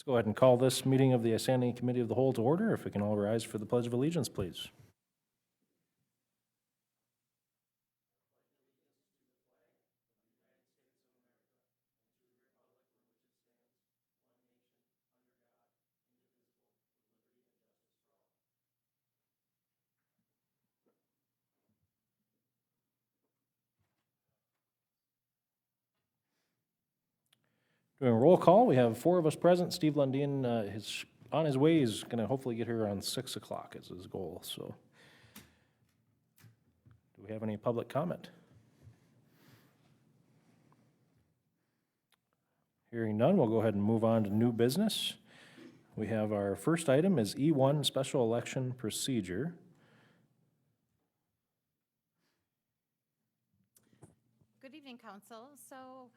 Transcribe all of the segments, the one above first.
Let's go ahead and call this meeting of the Standing Committee of the Whole to order. If we can all rise for the Pledge of Allegiance, please. Doing a roll call, we have 4 of us present. Steve Lundin is on his way. He's going to hopefully get here around 6 o'clock is his goal, so. Do we have any public comment? Hearing none, we'll go ahead and move on to new business. We have our first item is E1 Special Election Procedure. Good evening, Council. So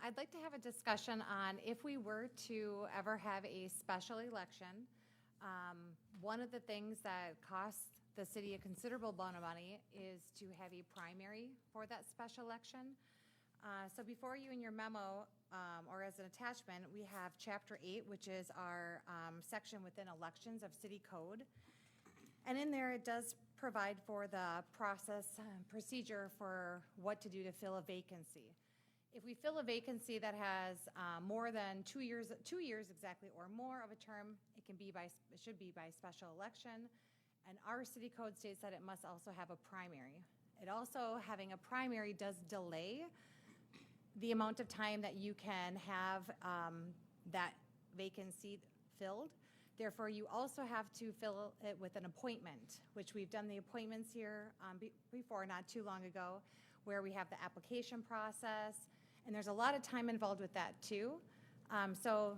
I'd like to have a discussion on if we were to ever have a special election. One of the things that costs the city a considerable amount of money is to have a primary for that special election. So before you in your memo, or as an attachment, we have Chapter 8, which is our section within elections of city code. And in there, it does provide for the process procedure for what to do to fill a vacancy. If we fill a vacancy that has more than 2 years exactly or more of a term, it should be by special election. And our city code states that it must also have a primary. It also, having a primary does delay the amount of time that you can have that vacancy filled. Therefore, you also have to fill it with an appointment, which we've done the appointments here before, not too long ago, where we have the application process, and there's a lot of time involved with that too. So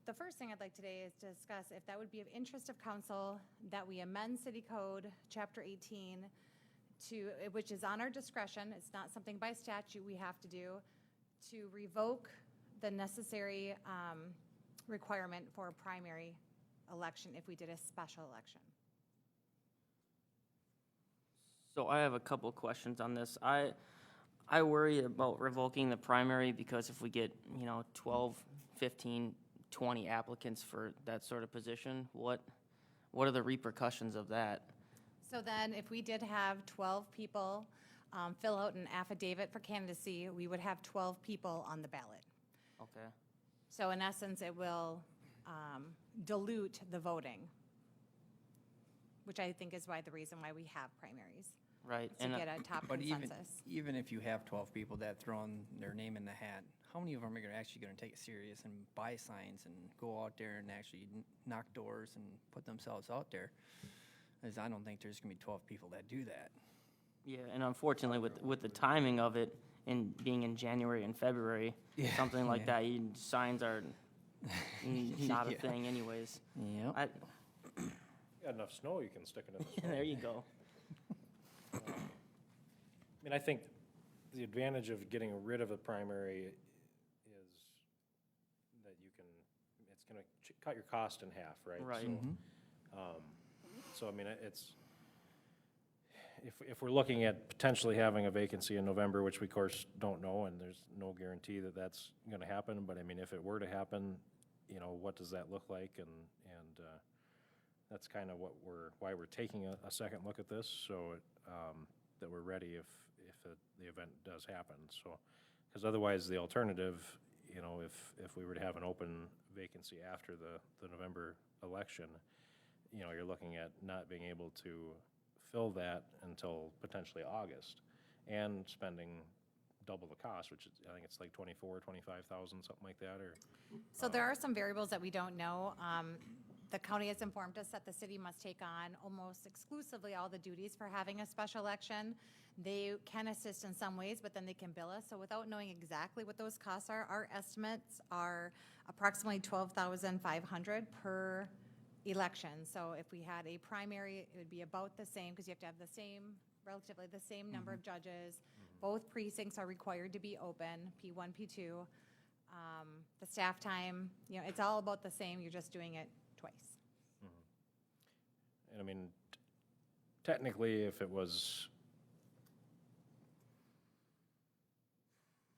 the first thing I'd like today is to discuss if that would be of interest of council, that we amend City Code Chapter 18 which is on our discretion, it's not something by statute we have to do, to revoke the necessary requirement for a primary election if we did a special election. So I have a couple of questions on this. I worry about revoking the primary because if we get, 12, 15, 20 applicants for that sort of position, what are the repercussions of that? So then if we did have 12 people fill out an affidavit for candidacy, we would have 12 people on the ballot. Okay. So in essence, it will dilute the voting, which I think is the reason why we have primaries, Right. to get a top But consensus. even if you have 12 people that thrown their name in the hat, how many of them are actually going to take it serious and buy signs and go out there and actually knock doors and put themselves out there? Because I don't think there's going to be 12 people that do that. Yeah, and unfortunately, with the timing of it in being in January and February, Yeah, something like yeah. that, signs are not a Yeah. thing anyways. Yep. You got enough snow, you can stick it in the snow. There you go. I mean, I think the advantage of getting rid of a primary is that you can, it's gonna cut your cost in half, right? Right. So, I mean, it's, if we're looking at potentially having a vacancy in November, which we of course don't know, and there's no guarantee that that's gonna happen, but I mean, if it were to happen, what does that look like? And that's kind of why we're taking a second look at this, so that we're ready if the event does happen, so. Because otherwise, the alternative, if we were to have an open vacancy after the November election, you're looking at not being able to fill that until potentially August, and spending double the cost, which is, I think it's like 24, 25,000, something like that, or. So there are some variables that we don't know. The county has informed us that the city must take on almost exclusively all the duties for having a special election. They can assist in some ways, but then they can bill us. So without knowing exactly what those costs are, our estimates are approximately $12,500 per election. So if we had a primary, it would be about the same, because you have to have relatively the same number of judges. Both precincts are required to be open, P1, P2. The staff time, it's all about the same. You're just doing it twice. And I mean, technically, if it was,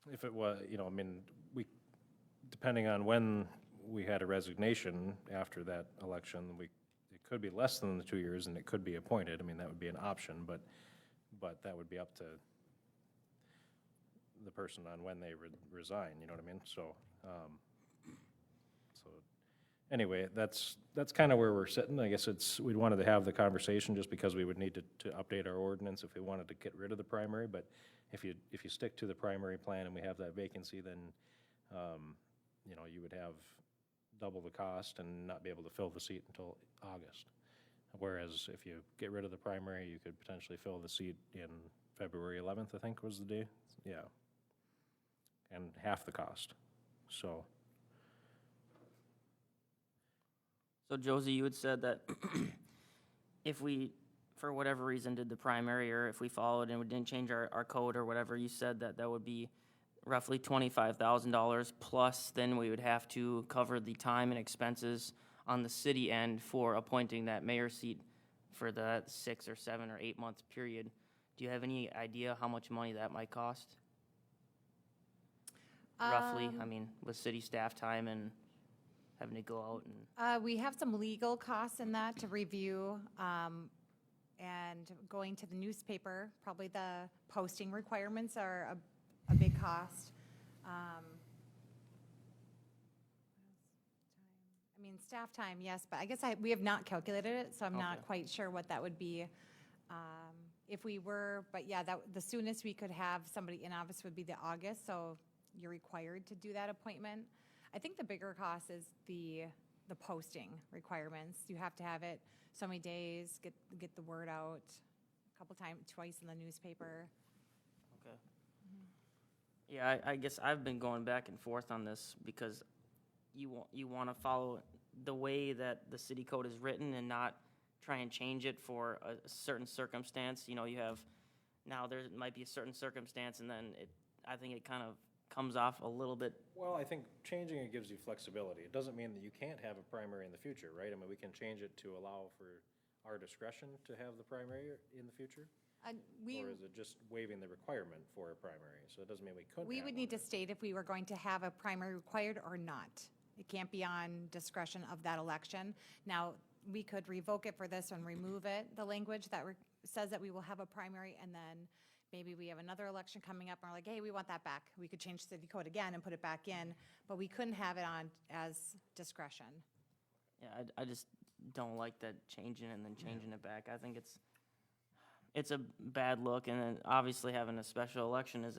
I mean, depending on when we had a resignation after that election, it could be less than the 2 years and it could be appointed. I mean, that would be an option, but that would be up to the person on when they resign, you know what I mean? So, anyway, that's kind of where we're sitting. I guess we wanted to have the conversation just because we would need to update our ordinance if we wanted to get rid of the primary, but if you stick to the primary plan and we have that vacancy, then, you know, you would have double the cost and not be able to fill the seat until August. Whereas if you get rid of the primary, you could potentially fill the seat in February 11th, I think was the day, yeah. And half the cost, so. So Josie, you had said that if we, for whatever reason, did the primary, or if we followed and we didn't change our code or whatever, you said that would be roughly $25,000, plus then we would have to cover the time and expenses on the city end for appointing that mayor seat for the 6 or 7 or 8 month period. Do you have any idea how much money that might cost? Roughly, I mean, with city staff time and having to go out and. We have some legal costs in that to review, and going to the newspaper, probably the posting requirements are a big cost. I mean, staff time, yes, but I guess we have not calculated it, so I'm not Okay. quite sure what that would be. If we were, but yeah, the soonest we could have somebody in office would be the August, so you're required to do that appointment. I think the bigger cost is the posting requirements. You have to have it so many days, get the word out a couple times, twice in the newspaper. Okay. Yeah, I guess I've been going back and forth on this because you want to follow the way that the city code is written and not try and change it for a certain circumstance. You know, you have, now there might be a certain circumstance and then I think it kind of comes off a little bit. Well, I think changing it gives you flexibility. It doesn't mean that you can't have a primary in the future, right? I mean, we can change it to allow for our discretion to have the primary in the future? We Or is it just waiving the requirement for a primary? So it doesn't mean we couldn't We have would one need to there. state if we were going to have a primary required or not. It can't be on discretion of that election. Now, we could revoke it for this and remove it, the language that says that we will have a primary, and then maybe we have another election coming up, and we're like, hey, we want that back. We could change city code again and put it back in, but we couldn't have it on as discretion. Yeah, I just don't like that changing and then changing it back. I think it's a bad look, and then obviously having a special election is,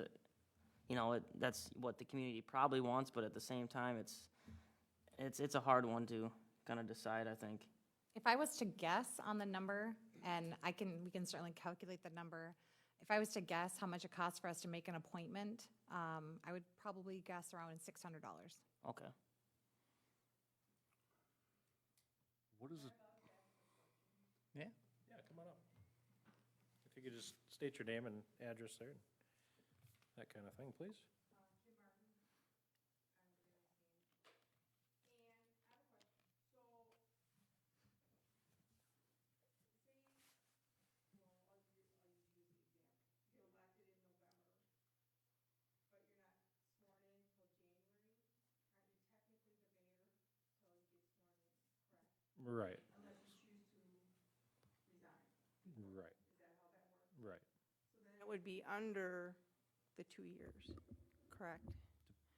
that's what the community probably wants, but at the same time, it's a hard one to kind of decide, I think. If I was to guess on the number, and we can certainly calculate the number, if I was to guess how much it costs for us to make an appointment, I would probably guess around $600. Okay. What is it? Yeah. Yeah, come on up. If you could just state your name and address there, that kind of thing, please. Right. Right. Right. It would be under the 2 years, correct?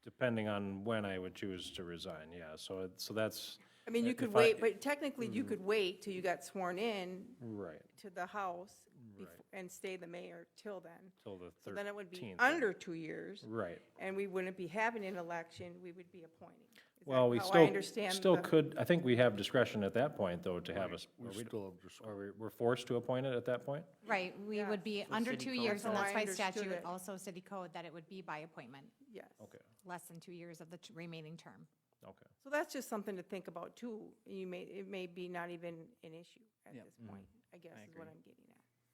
Depending on when I would choose to resign, yeah, so that's, I mean, you If could I- wait, but technically you could wait till you got sworn in right, to the House Right. and stay the mayor till then. till the 13th. So then it would be 13th. under 2 years, Right. and we wouldn't be having an election, we would be appointing. Is that Well, we how I still, understand still the- could, I think we have discretion at that point, though, to have us, We still have just, or we're forced to appoint it at that point? Right, we would be under city 2 code. years, and That's that's how I by understood statute, it. also city code, that it would be by appointment, Yes. Okay, less than 2 years of the remaining term. okay. So that's just something to think about too. It may be not even an issue at Yep. this point, I guess is what I'm getting at.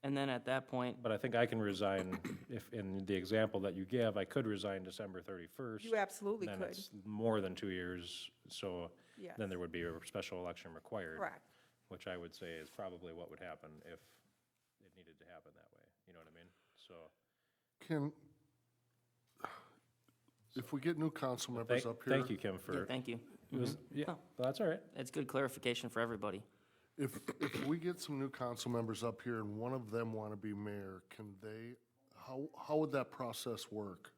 And then at that point, But I think I can resign, if, in the example that you give, I could resign December 31st. You absolutely Then could, it's more than 2 years, so yes. then there would be a special election required. Correct. Which I would say is probably what would happen if it needed to happen that way, you know what I mean? So, if we get new council members up here. thank you, Kim, yeah, for, thank you. It was, yeah, Oh. that's all right. It's good clarification for everybody. If we get some new council members up here and one of them want to be mayor, can they, how would that process work?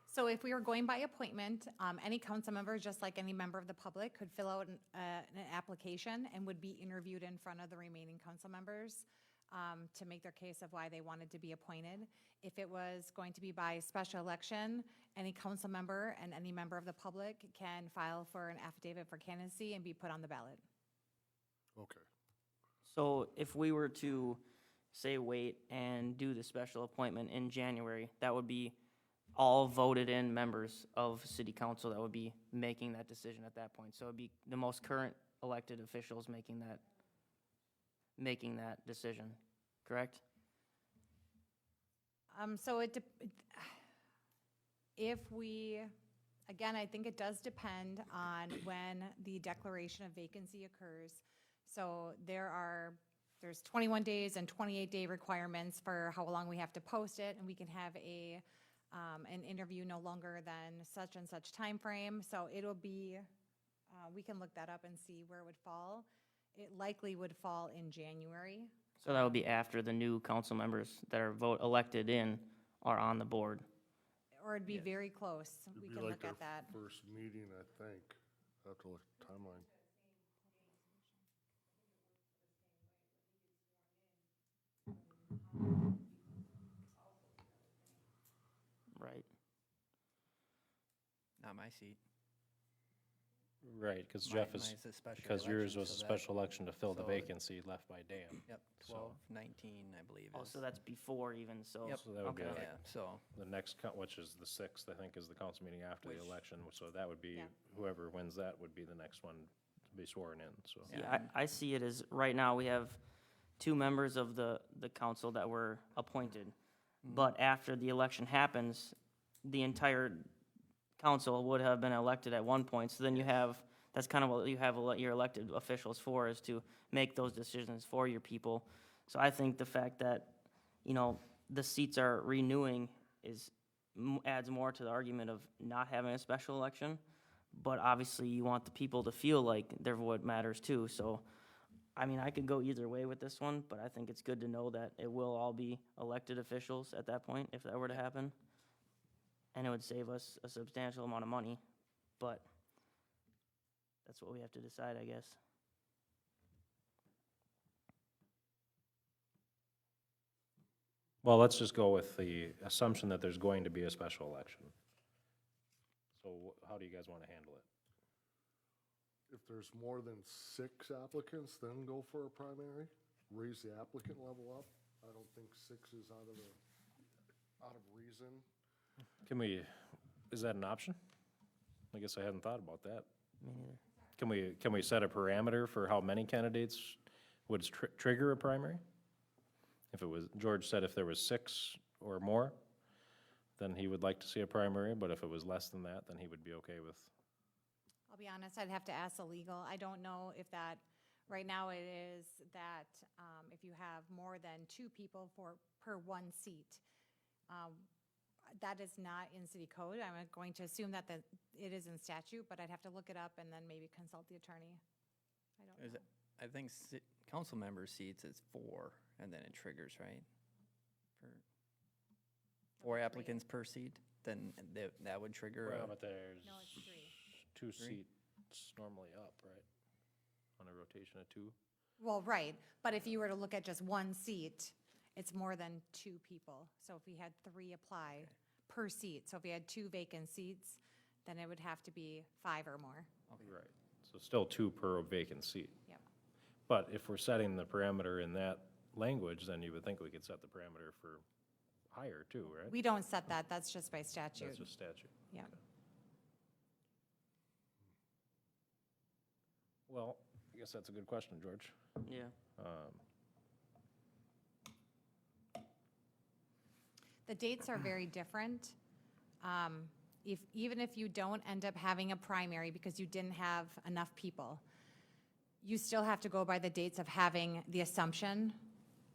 So if we were going by appointment, any council member, just like any member of the public, could fill out an application and would be interviewed in front of the remaining council members to make their case of why they wanted to be appointed. If it was going to be by special election, any council member and any member of the public can file for an affidavit for candidacy and be put on the ballot. Okay. So if we were to, say, wait and do the special appointment in January, that would be all voted-in members of city council that would be making that decision at that point. So it'd be the most current elected officials making that decision, correct? So if we, again, I think it does depend on when the declaration of vacancy occurs. So there's 21 days and 28-day requirements for how long we have to post it, and we can have an interview no longer than such and such time frame. So it'll be, we can look that up and see where it would fall. It likely would fall in January. So that would be after the new council members that are elected in are on the board. Or it'd be very close. It'd We be can like look at that. our first meeting, I think. I have to look at the timeline. Right. Not my seat. Right, because Mine- Jeff is, mine's a special because yours election, was a so that- special election to fill the so- vacancy left by Dan. Yep, So- 12/19, I believe Oh, is. so that's before even, so. Yep. So that would be Okay. like Yeah, so, the next, which is the 6th, I think, is the council meeting after the Which- election. So that would be, Yeah. whoever wins that would be the next one to be sworn in, so. See, I see it as, right now, we have 2 members of the council that were appointed. But after the election happens, the entire council would have been elected at one point. So then you have, that's kind of what you have your elected officials for, is to make those decisions for your people. So I think the fact that, the seats are renewing adds more to the argument of not having a special election. But obviously, you want the people to feel like their vote matters too. So, I mean, I could go either way with this one, but I think it's good to know that it will all be elected officials at that point, if that were to happen. And it would save us a substantial amount of money, but that's what we have to decide, I guess. Well, let's just go with the assumption that there's going to be a special election. So how do you guys want to handle it? If there's more than 6 applicants, then go for a primary, raise the applicant level up. I don't think 6 is out of reason. Can we, is that an option? I guess I hadn't thought about that. Me neither. Can we set a parameter for how many candidates would trigger a primary? If it was, George said if there was 6 or more, then he would like to see a primary, but if it was less than that, then he would be okay with. I'll be honest, I'd have to ask the legal. I don't know if that, right now it is that if you have more than 2 people per 1 seat, that is not in city code. I'm going to assume that it is in statute, but I'd have to look it up and then maybe consult the attorney. I don't is know. it, I think council member seats is 4, and then it triggers, right? For 4 applicants per seat, then that would trigger Well, a. but there's No, it's 3. 2 3? seats normally up, right? On a rotation of 2. Well, right, but if you were to look at just 1 seat, it's more than 2 people. So if we had 3 apply per seat, so if we had 2 vacant seats, then it would have to be 5 or more. Right. So still 2 per vacant seat. Yep. But if we're setting the parameter in that language, then you would think we could set the parameter for higher too, right? We don't set that, that's just by statute. That's just statute. Yeah. Well, I guess that's a good question, George. Yeah. The dates are very different. Even if you don't end up having a primary because you didn't have enough people, you still have to go by the dates of having the assumption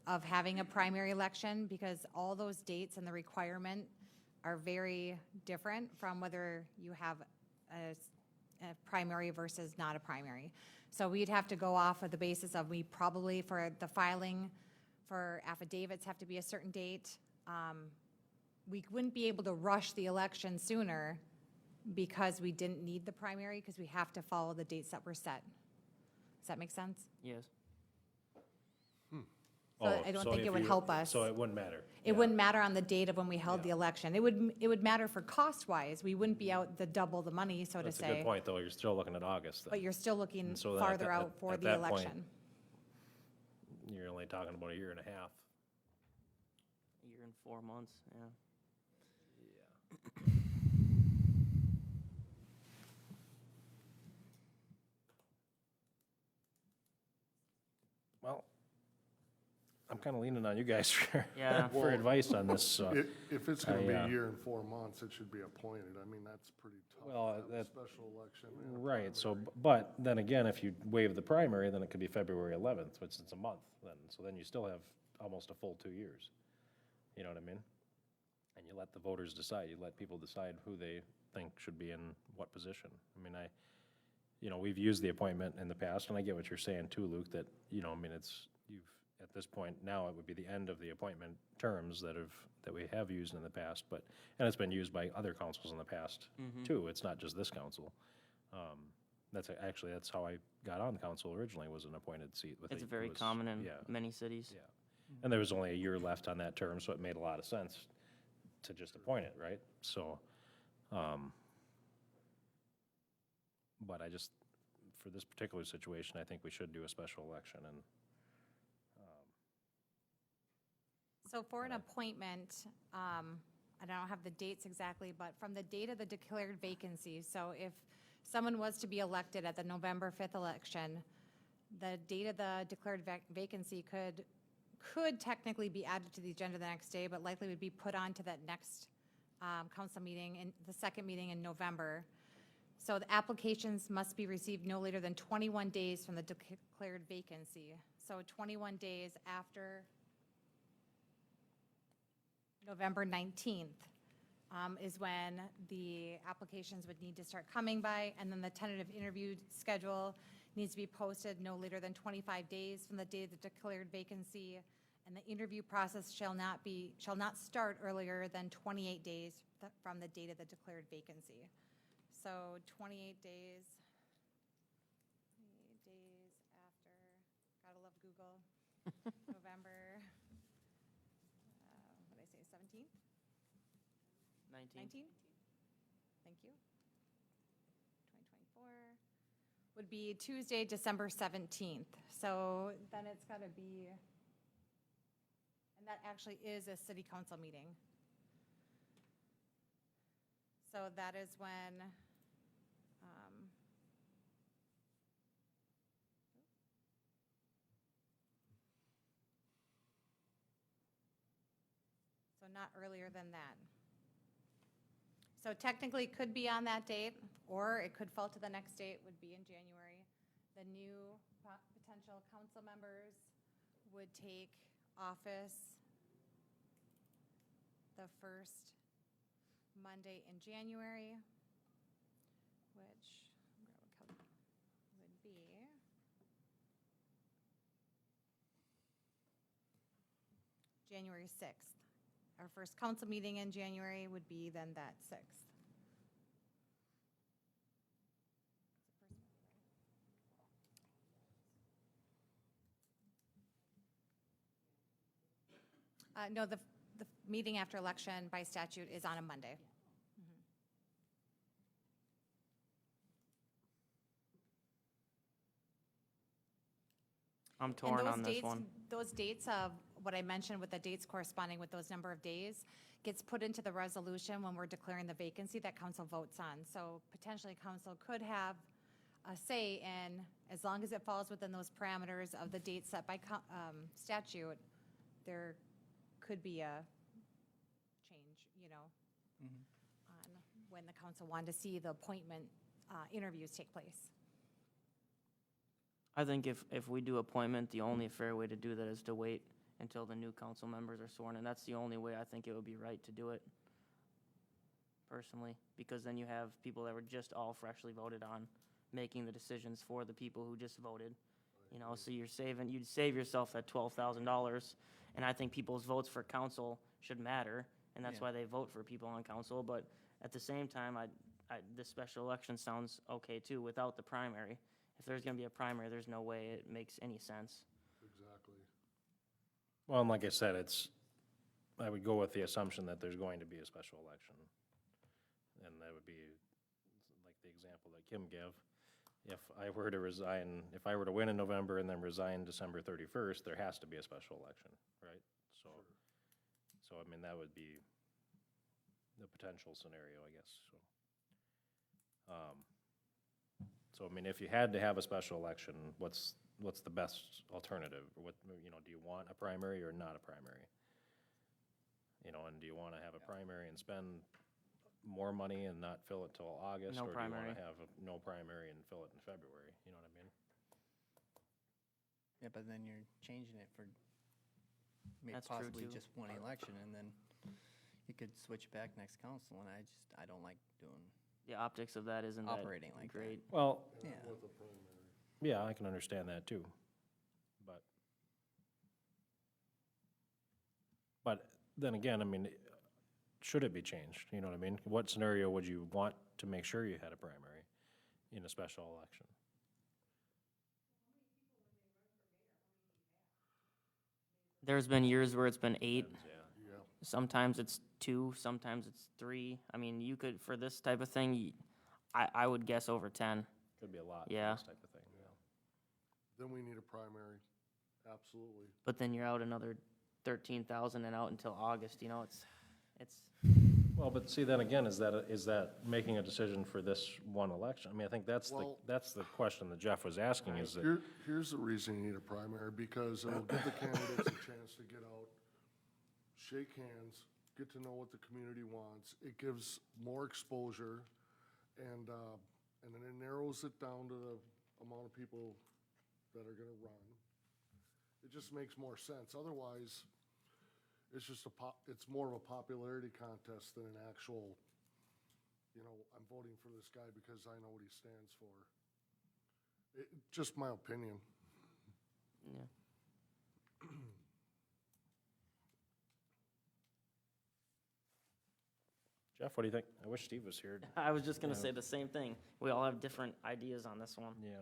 of having a primary election, because all those dates and the requirement are very different from whether you have primary versus not a primary. So we'd have to go off of the basis of we probably, for the filing for affidavits, have to be a certain date. We wouldn't be able to rush the election sooner because we didn't need the primary, because we have to follow the dates that were set. Does that make sense? Yes. So I don't think it would help us. So it wouldn't matter. It wouldn't matter on the date of when we held the election. It would matter for cost-wise. We wouldn't be out the double the money, so to That's a good say. point, though. You're still looking at August then. But you're still looking And so then at farther that- out for at the that point- election. You're only talking about a year and a half. A year and 4 months, yeah. Well, I'm kind of leaning on you guys for, Yeah. for advice on this, so. If it's gonna be I, a year and 4 months, it should be appointed. I mean, that's pretty tough. to Well, have a that- Special election. and a Right, so, primary. but then again, if you waive the primary, then it could be February 11th, which is a month then. So then you still have almost a full 2 years. You know what I mean? And you let the voters decide, you let people decide who they think should be in what position. I mean, we've used the appointment in the past, and I get what you're saying too, Luke, that, I mean, at this point now, it would be the end of the appointment terms that we have used in the past, and it's been used by other councils in the past too. It's not just this council. That's how I got on council originally, was an appointed seat. It's very common in many cities. Yeah. And there was only a year left on that term, so it made a lot of sense to just appoint it, right? So, but for this particular situation, I think we should do a special election, and So for an appointment, I don't have the dates exactly, but from the date of the declared vacancy, so if someone was to be elected at the November 5th election, the date of the declared vacancy could technically be added to the agenda the next day, but likely would be put on to that next council meeting, in the second meeting in November. So the applications must be received no later than 21 days from the declared vacancy. So 21 days after November 19th is when the applications would need to start coming by, and then the tentative interview schedule needs to be posted no later than 25 days from the date of the declared vacancy, and the interview process shall not start earlier than 28 days from the date of the declared vacancy. So 28 days after, gotta love Google, November, what did I say, 17th? 19? Thank you. 2024 would be Tuesday, December 17th. So then it's got to be, and that actually is a city council meeting. So that is when, so not earlier than that. So technically, it could be on that date, or it could fall to the next date, would be in January. The new potential council members would take office the first Monday in January, which would be January 6th. Our first council meeting in January would be then that 6th. No, the meeting after election by statute is on a Monday. I'm And torn those on this dates- one. Those dates of what I mentioned with the dates corresponding with those number of days gets put into the resolution when we're declaring the vacancy that council votes on. So potentially council could have a say in, as long as it falls within those parameters of the dates set by statute, there could be a change, on when the council wanted to see the appointment interviews take place. I think if we do appointment, the only fair way to do that is to wait until the new council members are sworn in. That's the only way I think it would be right to do it. personally, because then you have people that were just all freshly voted on, making the decisions for the people who just voted. You know, so you'd save yourself that $12,000, and I think people's votes for council should matter, and that's Yeah. why they vote for people on council, but at the same time, this special election sounds okay too, without the primary. If there's gonna be a primary, there's no way it makes any sense. Exactly. Well, and like I said, I would go with the assumption that there's going to be a special election. And that would be like the example that Kim gave. If I were to resign, if I were to win in November and then resign December 31st, there has to be a special election, right? So I mean, that would be the potential scenario, I guess, so. So, I mean, if you had to have a special election, what's the best alternative? What, you know, do you want a primary or not a primary? You know, and do you want to have a primary and spend more money and not fill it till August? No Or do you primary. want to have no primary and fill it in February? You know what I mean? Yeah, but then you're changing it for That's true, possibly too. just one election, and then you could switch back next council, and I don't like doing, The optics of that isn't that Operating like that. great. Well, yeah. With a primary. yeah, I can understand that too. But then again, I mean, should it be changed? You know what I mean? What scenario would you want to make sure you had a primary in a special election? There's been years where it's been 8, Yeah. Yeah, sometimes it's 2, sometimes it's 3. I mean, you could, for this type of thing, I would guess over 10. Could be a lot for Yeah. this type of thing, yeah. then we need a primary, absolutely. But then you're out another 13,000 and out until August, you know, it's, Well, but see, then again, is that making a decision for this one election? I mean, I think that's Well- that's the question that Jeff was asking, is that, Here's the reason you need a primary, because it'll give the candidates a chance to get out, shake hands, get to know what the community wants. It gives more exposure, and then it narrows it down to the amount of people that are gonna run. It just makes more sense. Otherwise, it's just it's more of a popularity contest than an actual, you know, I'm voting for this guy because I know what he stands for. Just my opinion. yeah. Jeff, what do you think? I wish Steve was here. I was just gonna Yeah. say the same thing. We all have different ideas on this one. Yeah.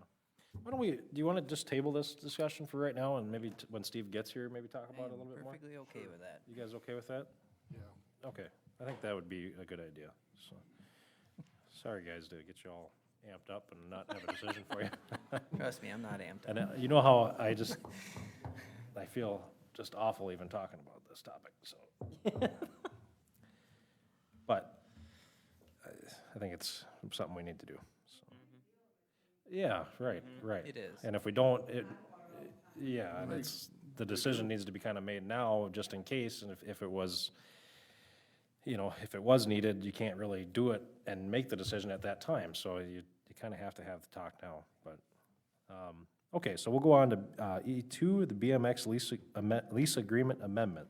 Why don't do you want to just table this discussion for right now, and maybe when Steve gets here, maybe talk about it a I'm little bit more? perfectly okay with that. You guys okay with that? Yeah. Okay, I think that would be a good idea, so. Sorry, guys, to get you all amped up and not have a decision for you. Trust me, I'm not amped up. And you know how I feel just awful even talking about this topic, so. But I think it's something we need to do, so. Yeah, right, right. It is. And if we don't, yeah, and the decision needs to be kind of made now, just in case, and if it was, you know, if it was needed, you can't really do it and make the decision at that time, so you kind of have to have the talk now, but, okay, so we'll go on to, E2, the BMX lease agreement amendment.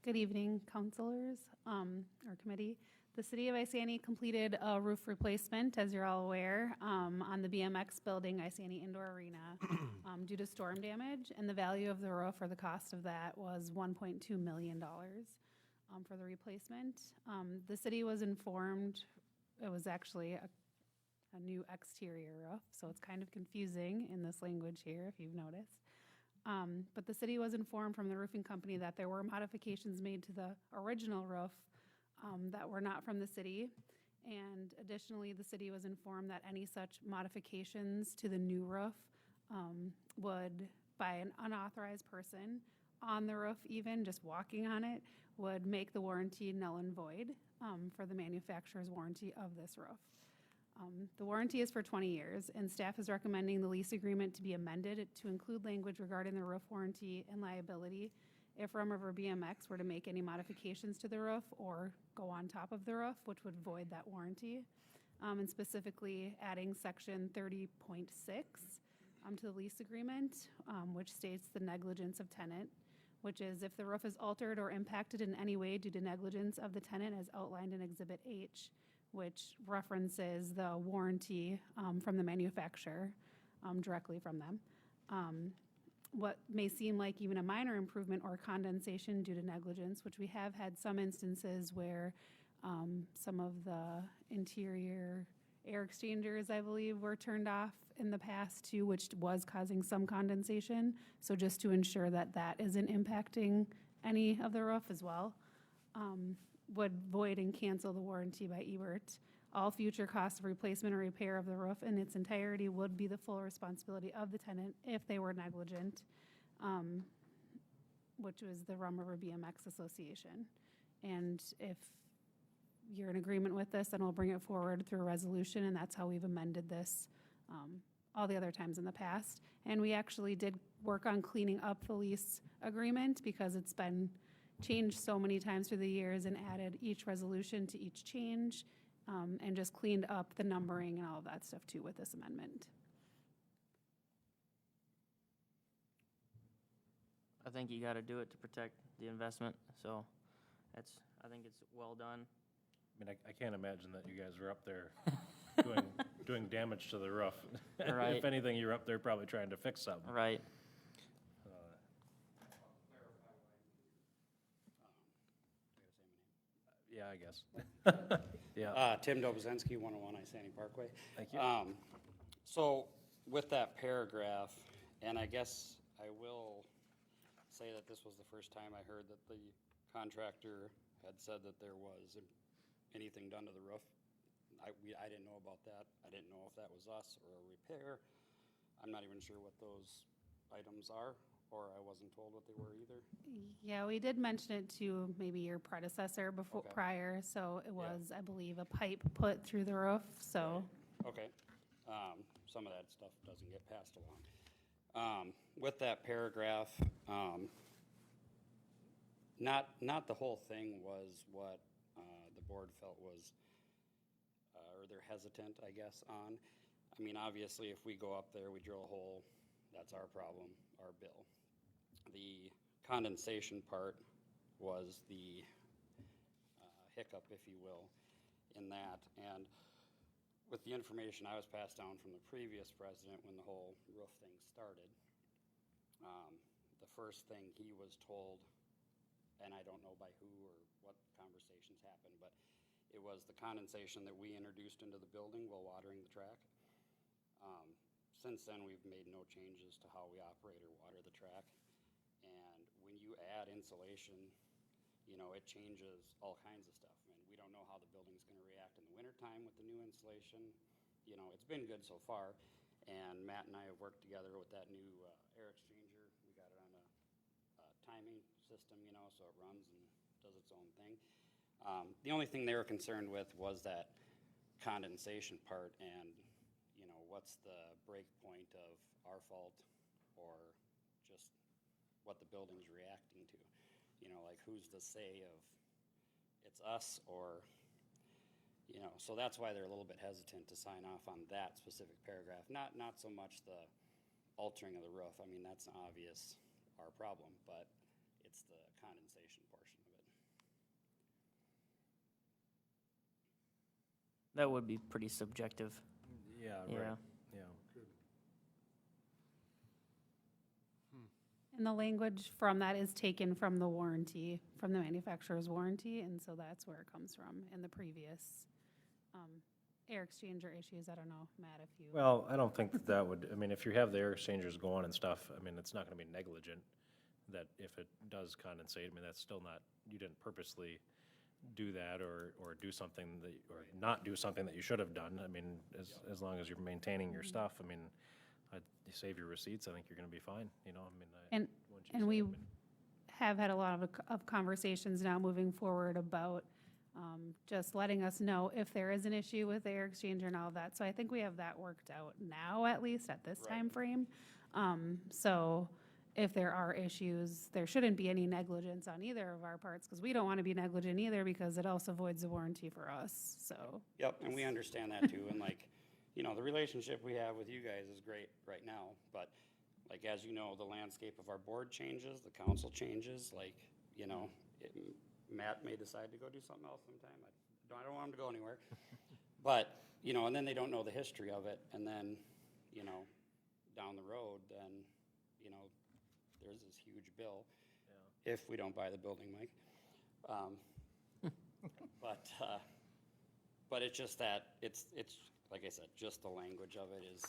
Good evening, councilors, or committee. The city of Isani completed a roof replacement, as you're all aware, on the BMX building, Isani Indoor Arena, due to storm damage, and the value of the roof, or the cost of that, was $1.2 million for the replacement. The city was informed, it was actually a new exterior roof, so it's kind of confusing in this language here, if you've noticed. But the city was informed from the roofing company that there were modifications made to the original roof that were not from the city. And additionally, the city was informed that any such modifications to the new roof would, by an unauthorized person on the roof even, just walking on it, would make the warranty null and void for the manufacturer's warranty of this roof. The warranty is for 20 years, and staff is recommending the lease agreement to be amended to include language regarding the roof warranty and liability if Rum River BMX were to make any modifications to the roof or go on top of the roof, which would void that warranty. And specifically adding section 30.6 to the lease agreement, which states the negligence of tenant which is if the roof is altered or impacted in any way due to negligence of the tenant as outlined in Exhibit H, which references the warranty from the manufacturer directly from them. What may seem like even a minor improvement or condensation due to negligence, which we have had some instances where some of the interior air exchangers, I believe, were turned off in the past too, which was causing some condensation. So just to ensure that that isn't impacting any of the roof as well, would void and cancel the warranty by Ebert. All future costs of replacement or repair of the roof in its entirety would be the full responsibility of the tenant if they were negligent, which was the Rum River BMX Association. And if you're in agreement with this, then we'll bring it forward through a resolution, and that's how we've amended this all the other times in the past. And we actually did work on cleaning up the lease agreement because it's been changed so many times through the years, and added each resolution to each change, and just cleaned up the numbering and all of that stuff too with this amendment. I think you gotta do it to protect the investment, so I think it's well done. I mean, I can't imagine that you guys are up there doing damage to the roof. Right. If anything, you're up there probably trying to fix something. Right. Yeah, I guess. Yeah, Tim Dobrzynski, 101 Isani Parkway. thank you. So with that paragraph, and I guess I will say that this was the first time I heard that the contractor had said that there was anything done to the roof. I didn't know about that. I didn't know if that was us or a repair. I'm not even sure what those items are, or I wasn't told what they were either. Yeah, we did mention it to maybe your predecessor before, Okay. prior, so it was, I believe, a pipe put through the roof, so. Okay. Some of that stuff doesn't get passed along. With that paragraph, not the whole thing was what the board felt was, or they're hesitant, I guess, on. I mean, obviously, if we go up there, we drill a hole, that's our problem, our bill. The condensation part was the hiccup, if you will, in that. And with the information I was passed down from the previous president when the whole roof thing started, the first thing he was told, and I don't know by who or what conversations happened, but it was the condensation that we introduced into the building while watering the track. Since then, we've made no changes to how we operate or water the track. And when you add insulation, you know, it changes all kinds of stuff. I mean, we don't know how the building's gonna react in the wintertime with the new insulation. You know, it's been good so far. And Matt and I have worked together with that new air exchanger. We got it on a timing system, you know, so it runs and does its own thing. The only thing they were concerned with was that condensation part, and, you know, what's the break point of our fault or just what the building's reacting to. You know, like who's to say of it's us or, you know, so that's why they're a little bit hesitant to sign off on that specific paragraph. Not so much the altering of the roof. I mean, that's obvious our problem, but it's the condensation portion of it. That would be pretty subjective. Yeah, Yeah. right, yeah. And the language from that is taken from the warranty, from the manufacturer's warranty, and so that's where it comes from in the previous air exchanger issues. I don't know, Matt, if you. Well, I don't think that would, I mean, if you have the air exchangers going and stuff, I mean, it's not gonna be negligent that if it does condensate, I mean, that's still not, you didn't purposely do that or do something that, or not do something that you should have done. I mean, as long as you're maintaining your stuff, I mean, you save your receipts, I think you're gonna be fine, you know, I mean. And, once you and save, we I mean, have had a lot of conversations now moving forward about just letting us know if there is an issue with the air exchanger and all of that. So I think we have that worked out now, at least at this Right. time frame. So if there are issues, there shouldn't be any negligence on either of our parts, because we don't want to be negligent either, because it also voids the warranty for us, so. Yep, and we understand that too, and like, you know, the relationship we have with you guys is great right now, but like, as you know, the landscape of our board changes, the council changes, like, you know, Matt may decide to go do something else sometime. I don't want him to go anywhere. But, you know, and then they don't know the history of it, and then, you know, down the road, then, you know, there's this huge bill if we don't buy the building, Mike. But it's just that, it's, like I said, just the language of it is,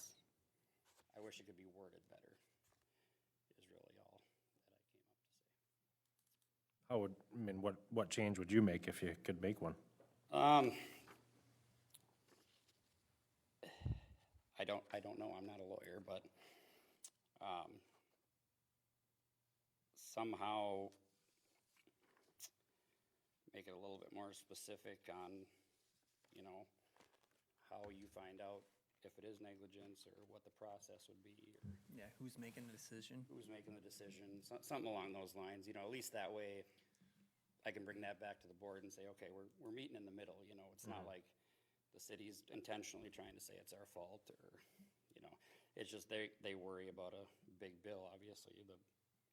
I wish it could be worded better, is really all that I came up to say. How would, I mean, what change would you make if you could make one? I don't know, I'm not a lawyer, but, somehow make it a little bit more specific on, you know, how you find out if it is negligence, or what the process would be, or Yeah, who's making the decision? who's making the decision, something along those lines, you know, at least that way I can bring that back to the board and say, okay, we're meeting in the middle, you know, it's not like the city's intentionally trying to say it's our fault, or, you know, it's just they worry about a big bill, obviously, the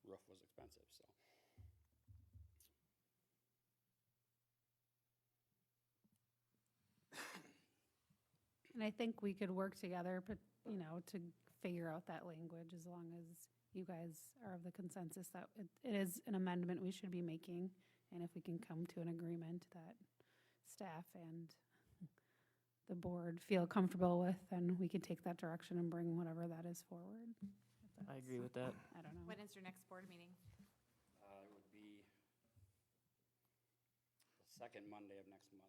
roof was expensive, so. And I think we could work together, but, you know, to figure out that language as long as you guys are of the consensus that it is an amendment we should be making. And if we can come to an agreement that staff and the board feel comfortable with, then we can take that direction and bring whatever that is forward. I agree with that. I don't know. When is your next board meeting? It would be the second Monday of next month.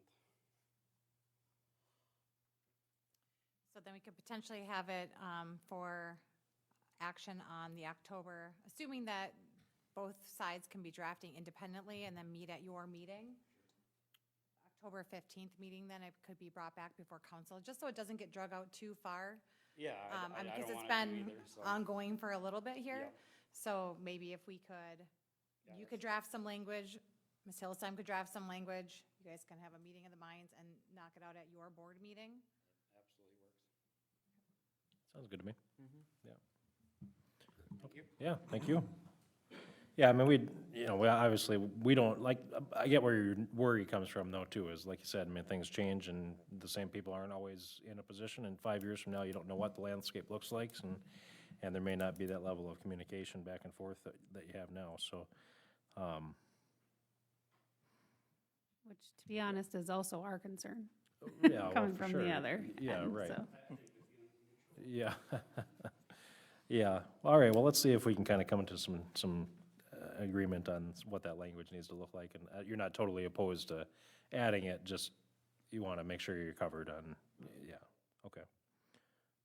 So then we could potentially have it for action on the October, assuming that both sides can be drafting independently and then meet at your meeting. October 15th meeting, then it could be brought back before council, just so it doesn't get drug out too far. Yeah, I don't Because it's want it to been either, so. ongoing for a little bit here. Yep. So maybe if we could, Yeah, you could draft some language, Ms. Hillesheim could draft some language, you guys can have a meeting of the minds and knock it out at your board meeting. Absolutely works. Sounds good to me. Yeah. Thank you. Yeah, thank you. Yeah, I mean, we obviously, we don't, like, I get where he comes from though, too, is like you said, I mean, things change and the same people aren't always in a position, and 5 years from now, you don't know what the landscape looks like, and there may not be that level of communication back and forth that you have now, so, Which, to be honest, is also our concern, yeah, well, coming for from the sure. other Yeah, end, right. so. Yeah. Yeah, all right, well, let's see if we can kind of come to some agreement on what that language needs to look like, and you're not totally opposed to adding it, just you want to make sure you're covered on, yeah, okay.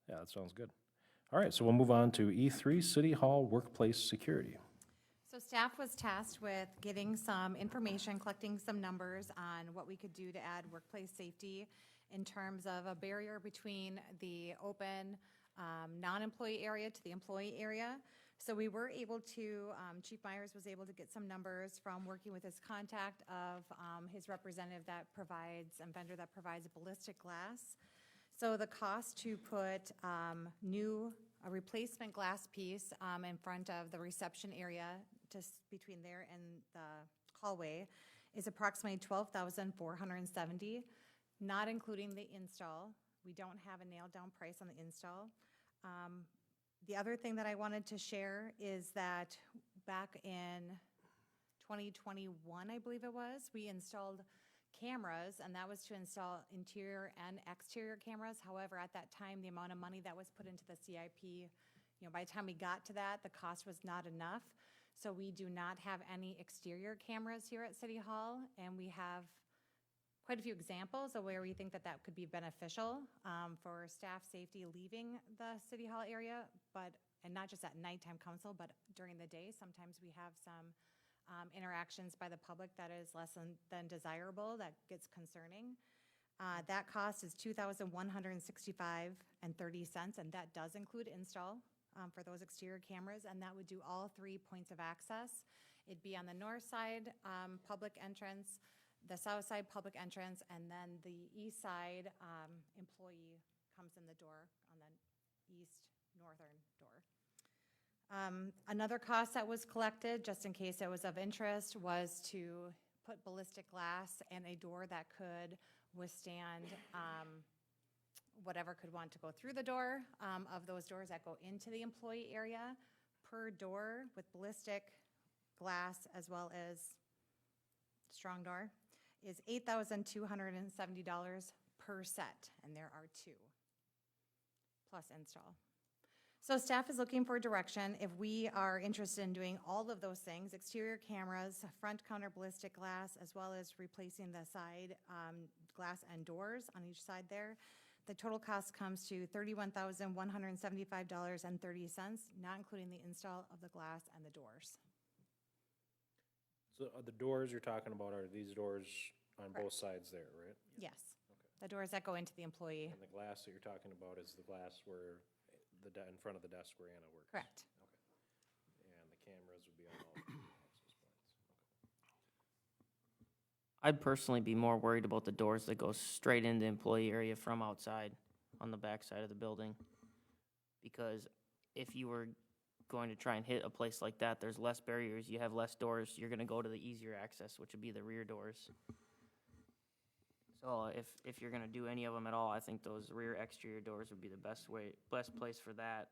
Yeah, that sounds good. All right, so we'll move on to E3, City Hall Workplace Security. So staff was tasked with getting some information, collecting some numbers on what we could do to add workplace safety in terms of a barrier between the open non-employee area to the employee area. So we were able to, Chief Myers was able to get some numbers from working with his contact of his representative that provides, and vendor that provides ballistic glass. So the cost to put a replacement glass piece in front of the reception area, just between there and the hallway, is approximately $12,470, not including the install. We don't have a nailed down price on the install. The other thing that I wanted to share is that back in 2021, I believe it was, we installed cameras, and that was to install interior and exterior cameras. However, at that time, the amount of money that was put into the CIP, you know, by the time we got to that, the cost was not enough. So we do not have any exterior cameras here at City Hall, and we have quite a few examples of where we think that that could be beneficial for staff safety leaving the City Hall area, and not just at nighttime council, but during the day. Sometimes we have some interactions by the public that is less than desirable, that gets concerning. That cost is $2,165.30, and that does include install for those exterior cameras, and that would do all 3 points of access. It'd be on the north side public entrance, the south side public entrance, and then the east side employee comes in the door on the east northern door. Another cost that was collected, just in case it was of interest, was to put ballistic glass and a door that could withstand whatever could want to go through the door, of those doors that go into the employee area. Per door with ballistic glass as well as strong door is $8,270 per set, and there are 2, plus install. So staff is looking for direction if we are interested in doing all of those things: exterior cameras, front counter ballistic glass, as well as replacing the side glass and doors on each side there. The total cost comes to $31,175.30, not including the install of the glass and the doors. So the doors you're talking about are these doors on both Correct. sides there, right? Yes, the doors that go into the employee. And the glass that you're talking about is the glass where, in front of the desk where Anna works? Correct. Okay. And the cameras would be on all access points. I'd personally be more worried about the doors that go straight into the employee area from outside on the back side of the building. Because if you were going to try and hit a place like that, there's less barriers, you have less doors, you're gonna go to the easier access, which would be the rear doors. So if you're gonna do any of them at all, I think those rear exterior doors would be the best place for that.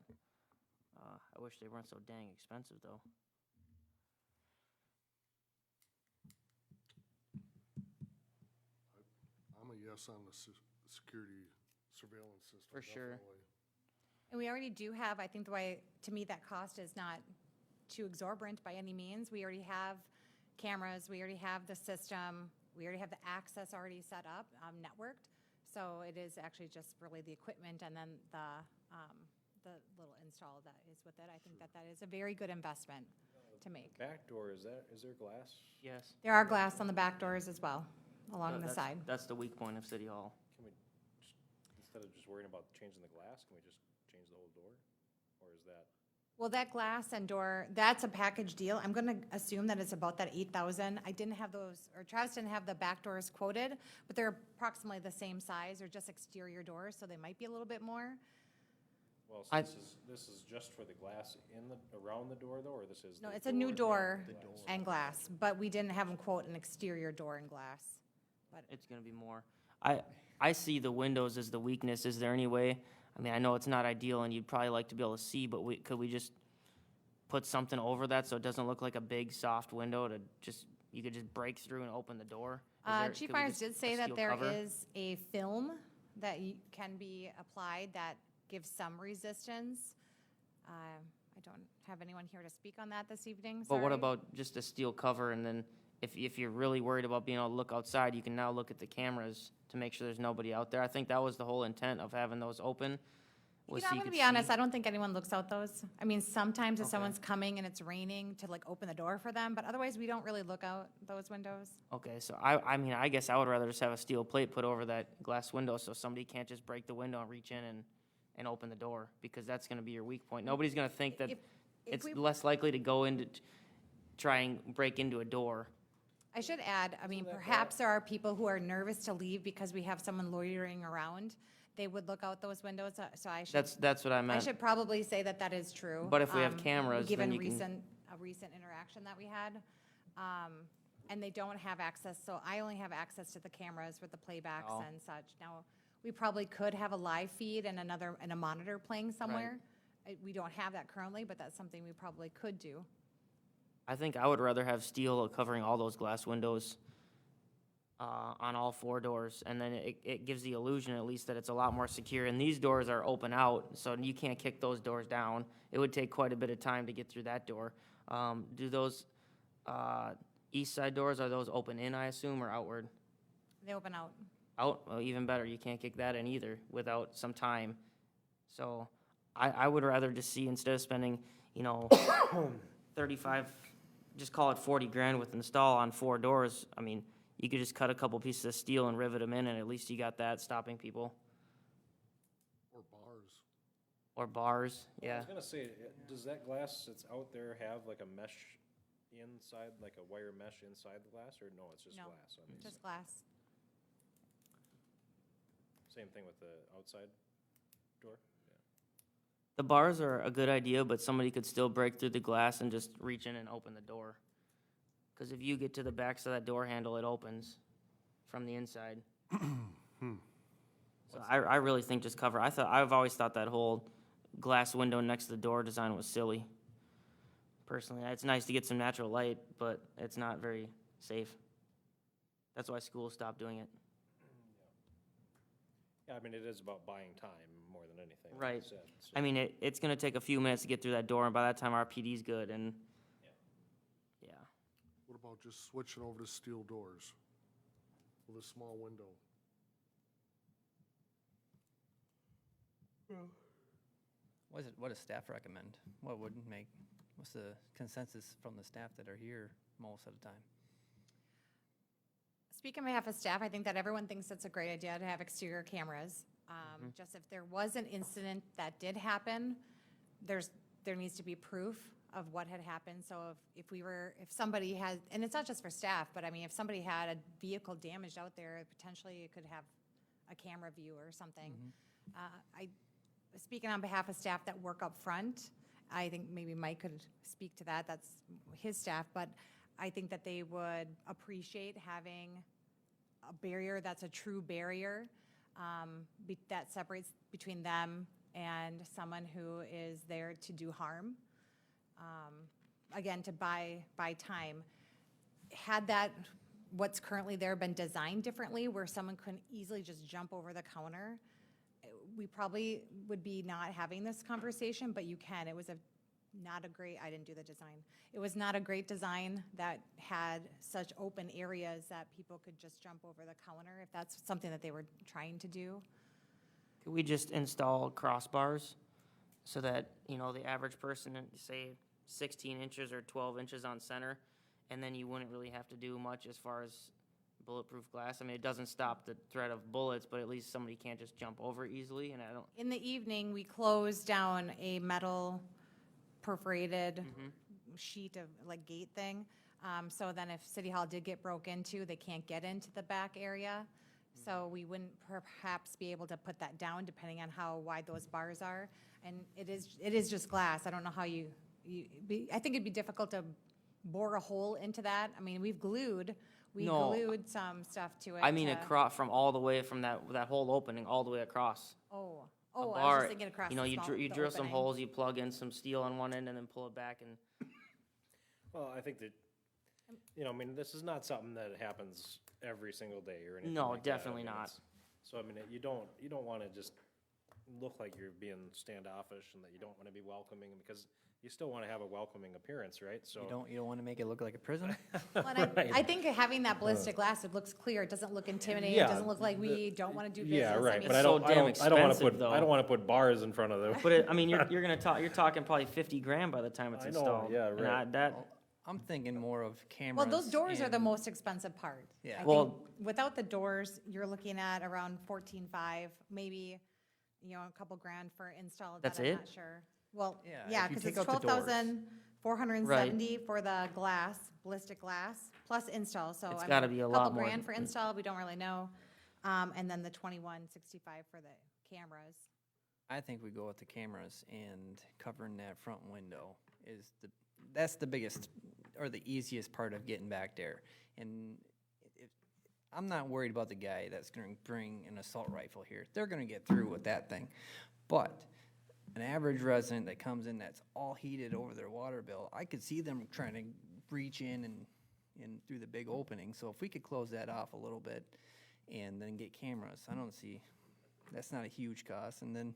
I wish they weren't so dang expensive, though. I'm a yes on the security surveillance system. For sure. definitely. And we already do have, I think the way, to me, that cost is not too exorbitant by any means. We already have cameras, we already have the system, we already have the access already set up, networked. So it is actually just really the equipment and then the little install that is with it. I think that is a very good investment to make. Back door, is there glass? Yes. There are glass on the back doors as well, along the That's- side. That's the weak point of City Hall. Can we, instead of just worrying about changing the glass, can we just change the whole door? Or is that? Well, that glass and door, that's a package deal. I'm gonna assume that it's about that 8,000. I didn't have those, or Travis didn't have the back doors quoted, but they're approximately the same size, or just exterior doors, so they might be a little bit more. Well, so I- this is just for the glass around the door though, or this is? No, the it's a new door and the glass? and glass, but we didn't have them quote an exterior door and glass. It's gonna be more. I see the windows as the weakness. Is there any way, I mean, I know it's not ideal and you'd probably like to be able to see, but could we just put something over that so it doesn't look like a big soft window you could just break through and open the door? Chief could we Myers just- did say a that steel there cover? is a film that can be applied that gives some resistance. I don't have anyone here to speak on that this evening, But what sorry. about just a steel cover, and then if you're really worried about being able to look outside, you can now look at the cameras to make sure there's nobody out there. I think that was the whole intent of having those open. You was know, so I'm you gonna could be honest, see. I don't think anyone looks out those. I mean, sometimes if Okay. someone's coming and it's raining to like open the door for them, but otherwise we don't really look out those windows. Okay, so I mean, I guess I would rather just have a steel plate put over that glass window so somebody can't just break the window and reach in and open the door, because that's gonna be your weak point. Nobody's gonna think that If it's we- less likely to go into, try and break into a door. I should add, I mean, perhaps there are people who are nervous to leave because we have someone loitering around. They would look out those windows, so I should, That's what I I meant. should probably say that that is true. But if we have cameras, then Given you can- a recent interaction that we had. And they don't have access, so I only have access to the cameras with the playbacks Oh. and such. Now, we probably could have a live feed and a monitor playing somewhere. We don't have that currently, but that's something we probably could do. I think I would rather have steel covering all those glass windows on all 4 doors, and then it gives the illusion at least that it's a lot more secure. And these doors are open out, so you can't kick those doors down. It would take quite a bit of time to get through that door. Do those east side doors, are those open in, I assume, or outward? They open out. Out, well, even better, you can't kick that in either without some time. So I would rather just see, instead of spending, 35, just call it 40 grand with install on 4 doors. I mean, you could just cut a couple pieces of steel and rivet them in, and at least you got that stopping people. Or bars. Or bars, I yeah. was gonna say, does that glass that's out there have like a mesh inside, like a wire mesh inside the glass, or no, it's just No, glass? I mean, Just glass. Same thing with the outside door? The bars are a good idea, but somebody could still break through the glass and just reach in and open the door. Because if you get to the back of that door handle, it opens from the inside. So I really think just cover, I've always thought that whole glass window next to the door design was silly. Personally, it's nice to get some natural light, but it's not very safe. That's why schools stopped doing it. Yeah, I mean, it is about buying time more than anything. like Right. you said, so- I mean, it's gonna take a few minutes to get through that door, and by that time our PD's good, and, yeah. What about just switching over to steel doors with a small window? What does staff recommend? What's the consensus from the staff that are here most of the time? Speaking on behalf of staff, I think that everyone thinks it's a great idea to have exterior cameras. Just if there was an incident that did happen, there needs to be proof of what had happened. So if somebody had, and it's not just for staff, but I mean, if somebody had a vehicle damaged out there, potentially it could have a camera view or something. Speaking on behalf of staff that work up front, I think maybe Mike could speak to that. That's his staff, but I think that they would appreciate having a barrier that's a true barrier that separates between them and someone who is there to do harm. Again, to buy time. Had that, what's currently there, been designed differently where someone couldn't easily just jump over the counter, we probably would be not having this conversation, but you can. It was I didn't do the design. It was not a great design that had such open areas that people could just jump over the counter if that's something that they were trying to do. Could we just install crossbars so that, the average person, say 16 inches or 12 inches on center, and then you wouldn't really have to do much as far as bulletproof glass? I mean, it doesn't stop the threat of bullets, but at least somebody can't just jump over easily, and I don't, In the evening, we closed down a metal perforated sheet of like gate thing. So then if City Hall did get broke into, they can't get into the back area. So we wouldn't perhaps be able to put that down depending on how wide those bars are. And it is just glass. I don't know how I think it'd be difficult to bore a hole into that. I mean, we glued some stuff to it. I mean to- across, from all the way from that whole opening, all the way across. Oh, A I was bar, just thinking across you the small- you the drill some opening. holes, you plug in some steel on one end and then pull it back, and Well, I think that, I mean, this is not something that happens every single day or anything No, like that. I definitely mean, not. So, I mean, you don't want to just look like you're being standoffish and that you don't want to be welcoming, because you still want to have a welcoming appearance, right? So. You don't want to make it look like a prison? Well, and I think having that ballistic glass, it looks clear. It doesn't look intimidating. It Yeah, doesn't look like we don't want to do business. Yeah, I right, mean, but I so don't, damn want to expensive, though. I don't want to put bars in front of the. but I mean, you're talking probably 50 grand by the time it's I know, installed. yeah, And right. I'm thinking more of cameras. Well, those doors are the and- most expensive part. Yeah. I think Well- without the doors, you're looking at around 14.5, maybe, a couple grand for install. That That's I'm it? not sure. Well, Yeah, yeah, if you because take it's out the doors. 12,470 for the glass, ballistic glass, plus install. So It's I gotta mean, be a couple lot more grand for than- install. We don't really know. And then the 21.65 for the cameras. I think we go with the cameras and covering that front window that's the biggest or the easiest part of getting back there. And I'm not worried about the guy that's going to bring an assault rifle here. They're going to get through with that thing. But an average resident that comes in that's all heated over their water bill, I could see them trying to reach in and through the big opening. So if we could close that off a little bit and then get cameras, I don't see, that's not a huge cost. And then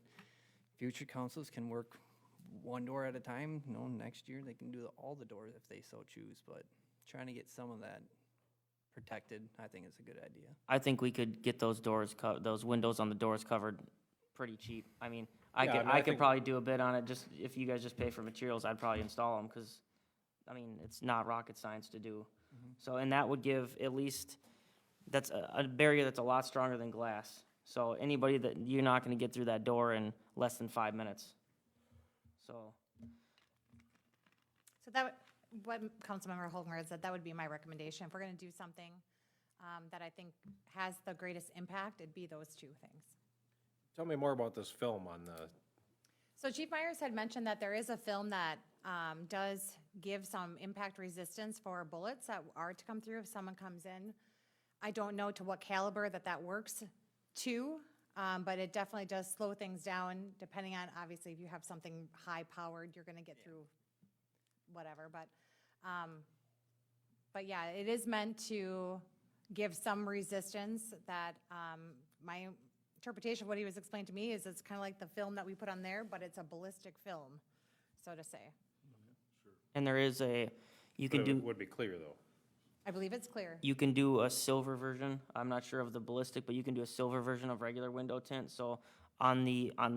future councils can work one door at a time. Next year they can do all the doors if they so choose. But trying to get some of that protected, I think is a good idea. I think we could get those those windows on the doors covered pretty cheap. I mean, I Yeah, could, I mean, I I could think- probably do a bid on it, just, if you guys just pay for materials, I'd probably install them, because, I mean, it's not rocket science to do. So, and that would give at least, that's a barrier that's a lot stronger than glass. So anybody that, you're not gonna get through that door in less than 5 minutes. So, So that, what Councilmember Holmgren said, that would be my recommendation. If we're going to do something that I think has the greatest impact, it'd be those two things. Tell me more about this film on the. So Chief Myers had mentioned that there is a film that does give some impact resistance for bullets that are to come through if someone comes in. I don't know to what caliber that works to, but it definitely does slow things down, depending on, obviously, if you have something high-powered, you're gonna get through whatever, but yeah, it is meant to give some resistance that, my interpretation of what he was explaining to me is it's kind of like the film that we put on there, but it's a ballistic film, so to say. And there is you can But it do, would be clear, though. I believe it's clear. you can do a silver version. I'm not sure of the ballistic, but you can do a silver version of regular window tint. So on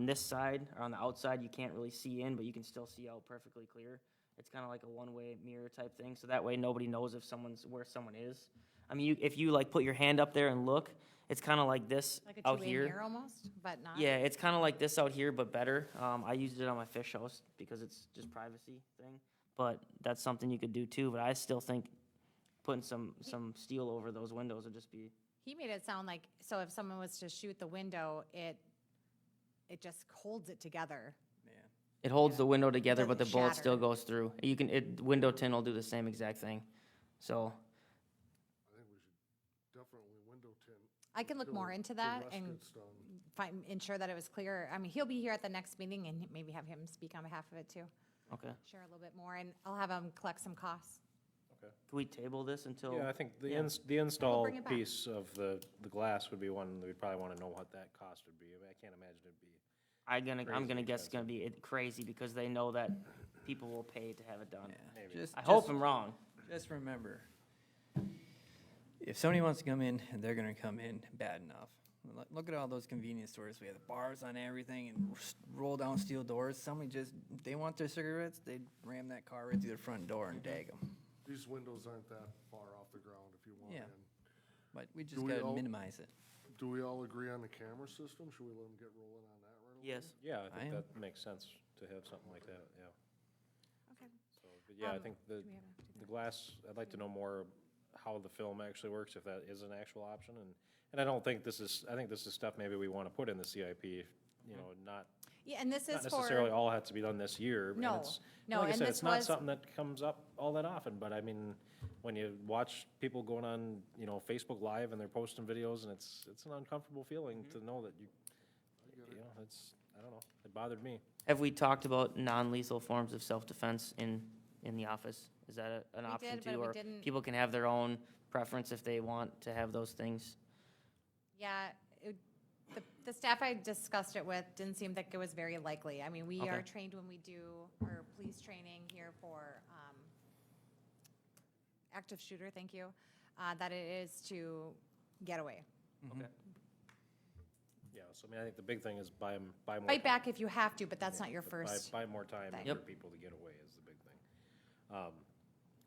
this side, or on the outside, you can't really see in, but you can still see out perfectly clear. It's kind of like a one-way mirror type thing, so that way nobody knows if where someone is. I mean, if you like put your hand up there and look, it's kind of like this Like a out two-way here. mirror almost, but not. Yeah, it's kind of like this out here, but better. I used it on my fish house because it's just privacy thing. But that's something you could do too. But I still think putting some steel over those windows would just be. He made it sound like, so if someone was to shoot the window, it just holds it together. Yeah. It holds the window together, but the Doesn't bullet still shatter. goes through. Window tint will do the same exact thing. So I think we should definitely window tint. I can look more into till that rest and gets done. ensure that it was clear. I mean, he'll be here at the next meeting and maybe have him speak on behalf of it too. okay, Share a little bit more, and I'll have him collect some costs. can we table this until? Yeah, I think the Yeah. the install bring it back. piece of the glass would be one that we'd probably want to know what that cost would be. I mean, I can't imagine it'd be, I'm Crazy gonna guess it's gonna expensive. be crazy because they know that people will pay to have it done. Yeah. Maybe. I hope I'm wrong. Just remember, if somebody wants to come in, they're gonna come in bad enough. Look at all those convenience stores. We have the bars on everything and roll down steel doors. Somebody they want their cigarettes, they ram that car right through the front door and dag them. These windows aren't that far off the ground if you want Yeah. in. But we just Do we gotta all- minimize it. Do we all agree on the camera system? Should we let them get rolling on that right away? Yes. yeah, I I think am. that makes sense to have something like that, yeah. Okay. So, but yeah, I Um, think do we have enough to do the glass, I'd like to know more how the film actually works, if that is an actual option, and I don't think this is, I think this is stuff maybe we want to put in the CIP, you know, not Yeah, and this not is necessarily for, all have to be done this year. and No, it's- no, Like I and said, this it's not was- something that comes up all that often, but I mean, when you watch people going on, you know, Facebook Live and they're posting videos, and it's an uncomfortable feeling to know that you know, I don't know, it bothered me. Have we talked about non-lethal forms of self-defense in the office? Is that an We option did, too? but we Or didn't- people can have their own preference if they want to have those things? yeah, the staff I discussed it with didn't seem like it was very likely. I mean, we are Okay. trained when we do our police training here for active shooter, thank you, that it is to get away. Okay. Yeah, so I mean, I think the big thing is buy more. Fight time. back if you have to, but that's not your But first. Buy more time thing. for Yep. people to get away is the big thing.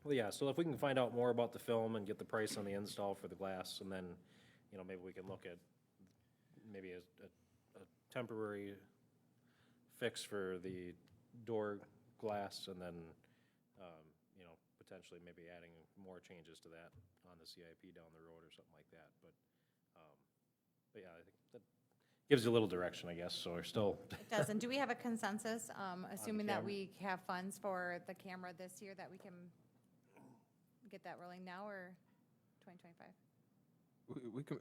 Well, yeah, so if we can find out more about the film and get the price on the install for the glass, and then, you know, maybe we can look at maybe a temporary fix for the door glass, and then, you know, potentially maybe adding more changes to that on the CIP down the road or something like that, but yeah, I think that gives you a little direction, I guess, so we're still, It does, and do we have a consensus, assuming that camera? we have funds for the camera this year, that we can get that rolling now, or 2025?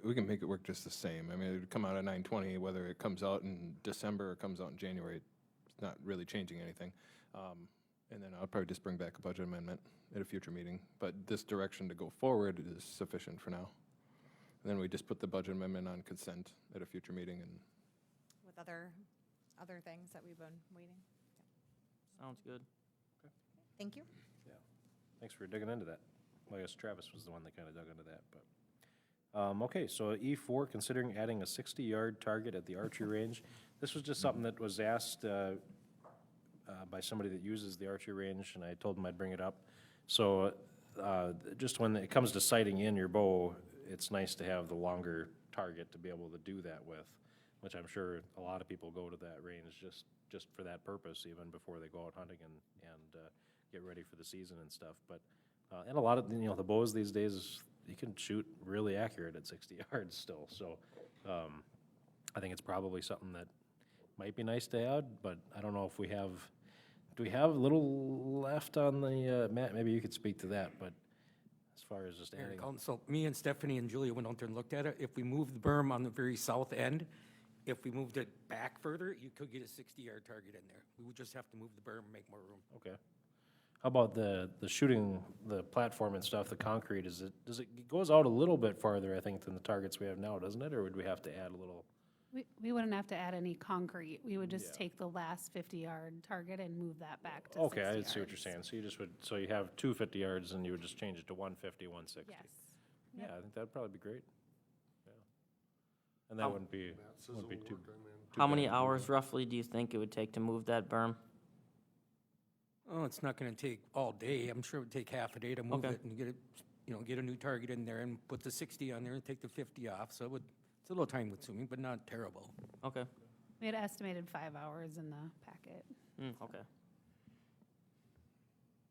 We can make it work just the same. I mean, it would come out at 9/20, whether it comes out in December or comes out in January, it's not really changing anything. And then I'll probably just bring back a budget amendment at a future meeting. But this direction to go forward is sufficient for now. And then we just put the budget amendment on consent at a future meeting, and With other things that we've been waiting. Sounds good. Thank you. thanks for digging into that. Well, I guess Travis was the one that kind of dug into that, but. Okay, so E4, considering adding a 60-yard target at the archery range. This was just something that was asked by somebody that uses the archery range, and I told him I'd bring it up. So just when it comes to sighting in your bow, it's nice to have the longer target to be able to do that with, which I'm sure a lot of people go to that range just for that purpose, even before they go out hunting and get ready for the season and stuff. But and a lot of, you know, the bows these days, you can shoot really accurate at 60 yards still. So I think it's probably something that might be nice to add, but I don't know if we have, do we have a little left on the, Matt, maybe you could speak to that, but as far as just Mayor and adding. Council, me and Stephanie and Julia went out there and looked at it. If we moved the berm on the very south end, if we moved it back further, you could get a 60-yard target in there. We would just have to move the berm and make more room. Okay. How about the shooting, the platform and stuff, the concrete, does it goes out a little bit farther, I think, than the targets we have now, doesn't it? Or would we have to add a little? We wouldn't have to add any concrete. We would just Yeah. take the last 50-yard target and move that back to Okay, 60 I see what you're yards. saying. So you just would, so you have 250 yards and you would just change it to 150, 160. Yes. Yeah, I think that'd probably be great. Yeah. And that wouldn't be, Matt says wouldn't be it'll too. work, I'm in. How many hours roughly do you think it would take to move that berm? Oh, it's not gonna take all day. I'm sure it would take half a day to move Okay. it and get it, get a new target in there and put the 60 on there and take the 50 off. So it's a little time consuming, but not terrible. Okay, We had estimated 5 hours in the packet. okay.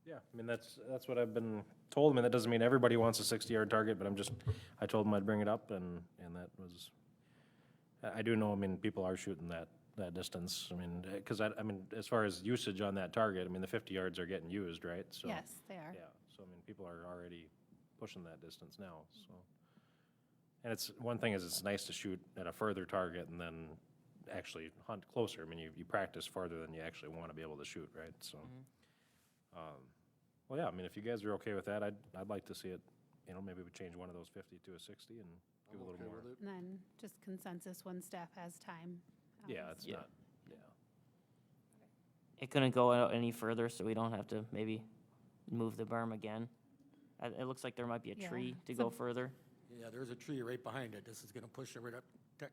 Yeah, I mean, that's what I've been told. I mean, that doesn't mean everybody wants a 60-yard target, but I told them I'd bring it up, and that was, I do know, I mean, people are shooting that distance. I mean, because I mean, as far as usage on that target, I mean, the 50 yards are getting used, right? So Yes, they are. yeah, so I mean, people are already pushing that distance now, so. And it's, one thing is it's nice to shoot at a further target and then actually hunt closer. I mean, you practice farther than you actually want to be able to shoot, right? So, well, yeah, I mean, if you guys are okay with that, I'd like to see it, maybe we change one of those 50 to a 60 and give a I'm little okay more. with it. And then just consensus when staff has time. Yeah, it's Yeah. not, yeah. It couldn't go out any further, so we don't have to maybe move the berm again? It looks like there might be a Yeah. tree to So- go further. Yeah, there's a tree right behind it. This is gonna push it right up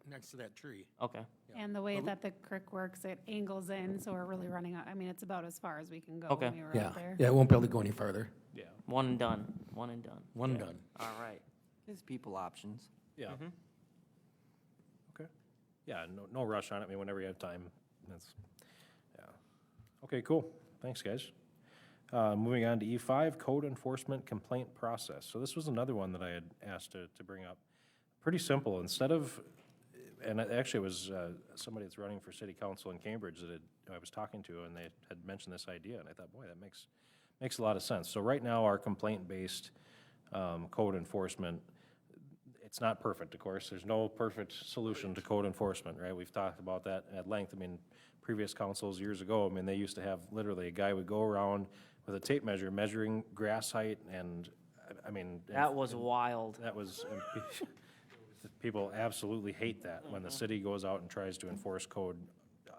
next to that tree. Okay, Yeah. And the way Well, that the creek works, it angles in, so we're really running out, I mean, it's about as far as we can go Okay. when we were Yeah, out there. yeah, it won't be able to go any farther. Yeah, one and done, one and done. One and Yeah. done. All right. Gives people options. yeah. Mhm. Okay. Yeah, no rush on it. I mean, whenever you have time, that's, yeah. Okay, cool. Thanks, guys. Moving on to E5, code enforcement complaint process. So this was another one that I had asked to bring up. Pretty simple. Instead of, and it actually was somebody that's running for city council in Cambridge that I was talking to, and they had mentioned this idea, and I thought, boy, that makes a lot of sense. So right now, our complaint-based code enforcement, it's not perfect, of course. There's no perfect solution to code enforcement, right? We've talked about that at length. I mean, previous councils years ago, I mean, they used to have literally a guy would go around with a tape measure measuring grass height and, I mean. That was wild. That was, people absolutely hate that when the city goes out and tries to enforce code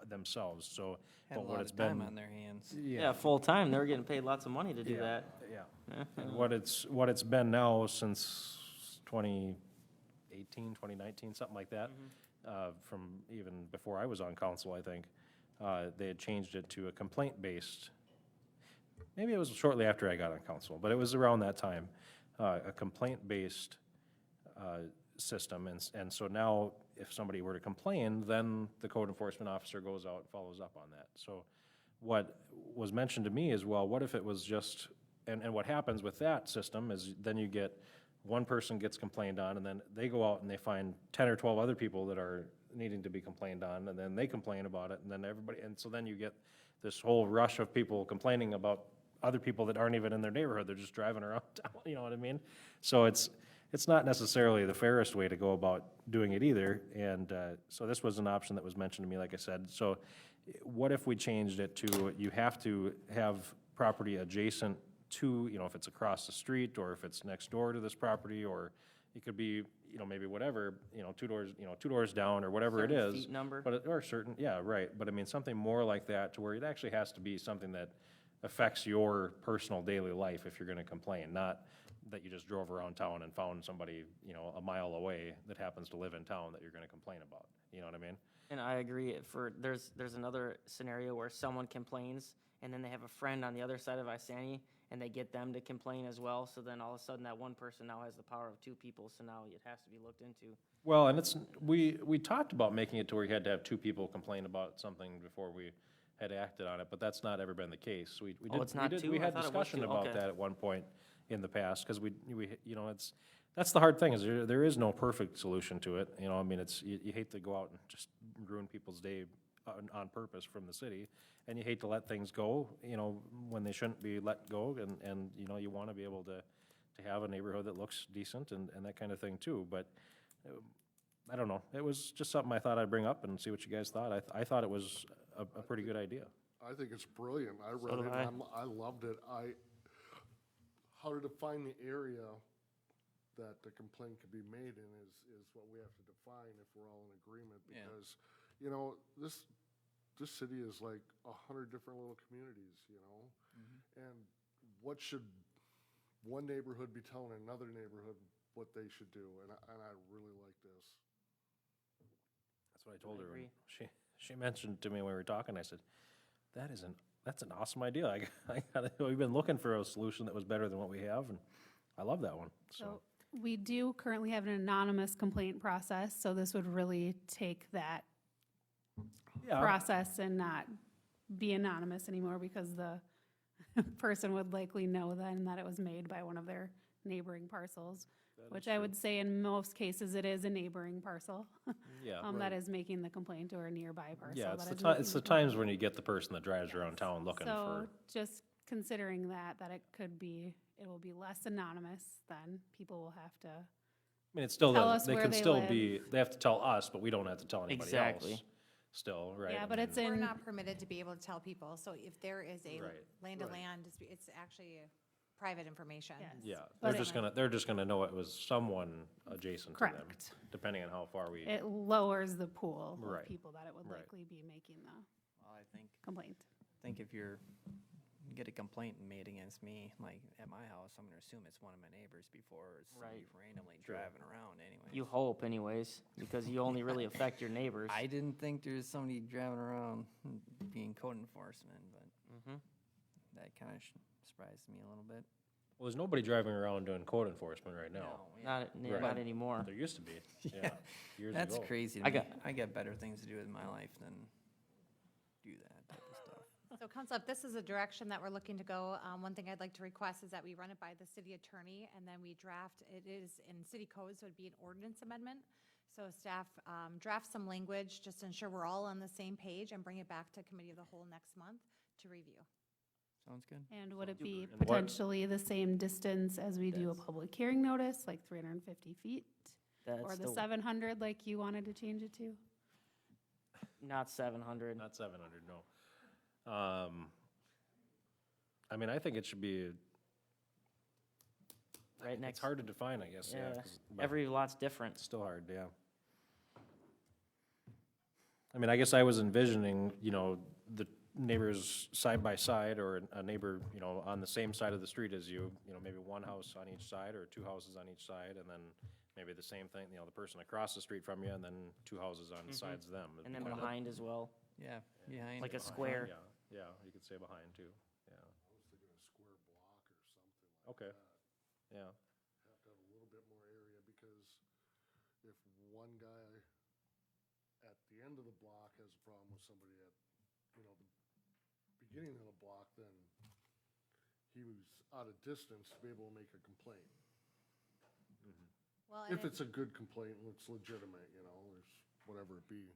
themselves, so. Had a but what lot it's of time been- on their hands. Yeah, full time, they were getting paid lots of money to do Yeah, that. Yeah. And what it's been now since 2018, 2019, something like that, from even before I was on council, I think, they had changed it to a complaint-based, maybe it was shortly after I got on council, but it was around that time, a complaint-based system. And so now, if somebody were to complain, then the code enforcement officer goes out and follows up on that. So what was mentioned to me is, well, what if it was just, and what happens with that system is then you get, one person gets complained on, and then they go out and they find 10 or 12 other people that are needing to be complained on, and then they complain about it, and then everybody, and so then you get this whole rush of people complaining about other people that aren't even in their neighborhood, they're just driving around town, you know what I mean? So it's not necessarily the fairest way to go about doing it either, and so this was an option that was mentioned to me, like I said. So what if we changed it to, you have to have property adjacent to, if it's across the street, or if it's next door to this property, or it could be, maybe whatever, two doors down, or whatever it Certain is. feet number? But, or certain, yeah, right, but I mean, something more like that, to where it actually has to be something that affects your personal daily life if you're gonna complain, not that you just drove around town and found somebody, a mile away that happens to live in town that you're gonna complain about, you know what I mean? And I agree, there's another scenario where someone complains, and then they have a friend on the other side of Isani, and they get them to complain as well, so then all of a sudden that one person now has the power of two people, so now it has to be looked into. Well, and we talked about making it to where you had to have two people complain about something before we had acted on it, but that's not ever been the case. We Oh, it's not two? We I had thought it was discussion two. about Okay. that at one point in the past, because that's the hard thing, is there is no perfect solution to it, I mean, you hate to go out and just ruin people's day on purpose from the city. And you hate to let things go, you know, when they shouldn't be let go, and, you know, you want to be able to have a neighborhood that looks decent and that kind of thing too, but I don't know, it was just something I thought I'd bring up and see what you guys thought. I thought it was a pretty good idea. I think it's brilliant. I read do it, I. and I loved it. How to define the area that the complaint could be made in is what we have to define if we're all in agreement. Yeah. Because, you know, this city is like 100 different little communities, you know? And what should one neighborhood be telling another neighborhood what they should do? And I really like this. That's what I told her. agree. When she mentioned to me when we were talking, I said, that's an awesome idea. We've been looking for a solution that was better than what we have, and I love that one, so. So we do currently have an anonymous complaint process, so this would really take that Yeah, process and not be anonymous anymore, because the person would likely know then that it was made by one of their neighboring parcels, which I would say in most cases it is a neighboring parcel yeah. that is making the complaint, or a nearby parcel. Yeah, that is it's making the the times complaint. when you get the person that drives around town looking So for, just considering that it could be, it will be less anonymous, then people will have to, I mean, it's still, Tell us they where can they still live. be, they have to tell us, but we don't have to tell anybody else. Exactly. Still, right? yeah, I but mean, it's We're in, not permitted to be able to tell people, so if there is a Right. land-to-land, it's actually private information. yes. Yeah, But they're just gonna know it was someone adjacent to them, Correct. depending on how far we, It lowers the pool Right. of people that it would Right. likely be making the Well, I complaint. think if you get a complaint made against me, like at my house, I'm gonna assume it's one of my neighbors before it's somebody Right. randomly Sure. driving around anyway. You hope anyways, because you only really affect your neighbors. I didn't think there's somebody driving around being code enforcement, but Mhm. that kind of surprised me a little bit. well, there's nobody driving around doing code enforcement right now. No, yeah. Not Right. anymore. There used to be, yeah, years ago. That's crazy to I me. got- I got better things to do with my life than do that type of stuff. So council, if this is a direction that we're looking to go, one thing I'd like to request is that we run it by the city attorney, and then we draft, it is in city code, so it'd be an ordinance amendment. So staff, draft some language, just to ensure we're all on the same page, and bring it back to committee of the whole next month to review. Sounds good. And would it be And what- potentially the same distance as we do a public hearing notice, like 350 feet? Or That's the 700 like you wanted to change it to? not 700. Not 700, no. I mean, I think it should be, Right it's next. hard to define, I guess, yeah. Yeah. 'cause- but Every lot's different. It's still hard, yeah. I mean, I guess I was envisioning, you know, the neighbors side by side, or a neighbor, you know, on the same side of the street as you, you know, maybe one house on each side, or two houses on each side, and then maybe the same thing, you know, the person across the street from you, and then two houses on the sides of them. And then behind as well, Yeah, behind. like a square. Yeah, yeah, you could say behind too, yeah. I was thinking a square block or something like Okay. that. Yeah, Have to have a little bit more area, because if one guy at the end of the block has a problem with somebody at, you know, the beginning of the block, then he was out of distance to be able to make a complaint. Well, If it's a good complaint, and it's legitimate, you know, there's whatever it be.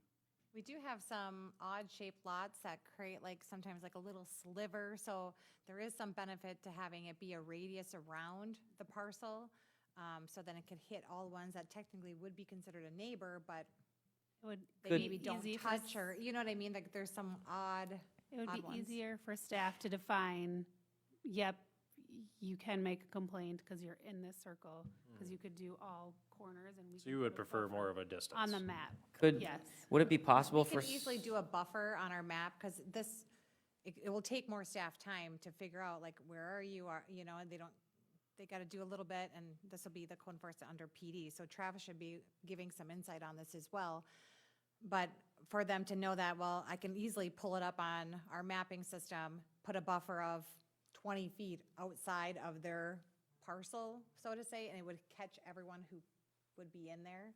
we do have some odd-shaped lots that create like, sometimes like a little sliver, so there is some benefit to having it be a radius around the parcel, so then it could hit all ones that technically would be considered a neighbor, but It would they Could- maybe don't easy for touch, or, you know what I mean, like, there's some odd, It would odd be ones. easier for staff to define, yep, you can make a complaint because you're in this circle, because you could do all corners and we. so can you put would a prefer buffer more of a distance? on the map, Could, yes. would it be possible we for? can easily do a buffer on our map, because this, it will take more staff time to figure out, like, where are you, you know, and they gotta do a little bit, and this will be the code enforcement under PD, so Travis should be giving some insight on this as well. But for them to know that, well, I can easily pull it up on our mapping system, put a buffer of 20 feet outside of their parcel, so to say, and it would catch everyone who would be in there,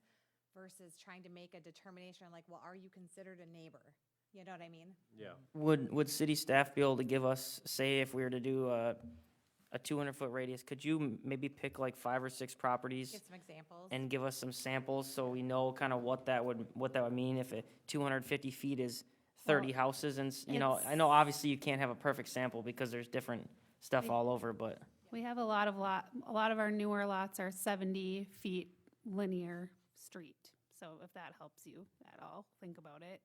versus trying to make a determination like, well, are you considered a neighbor? You know what I mean? Yeah, Would city staff be able to give us, say if we were to do a 200-foot radius, could you maybe pick like 5 or 6 properties Give some examples. and give us some samples so we know kind of what that would mean if 250 feet is 30 houses and, you know, I know obviously you can't have a perfect sample because there's different stuff all over, but. We have a lot of our newer lots are 70 feet linear street. So if that helps you at all, think about it.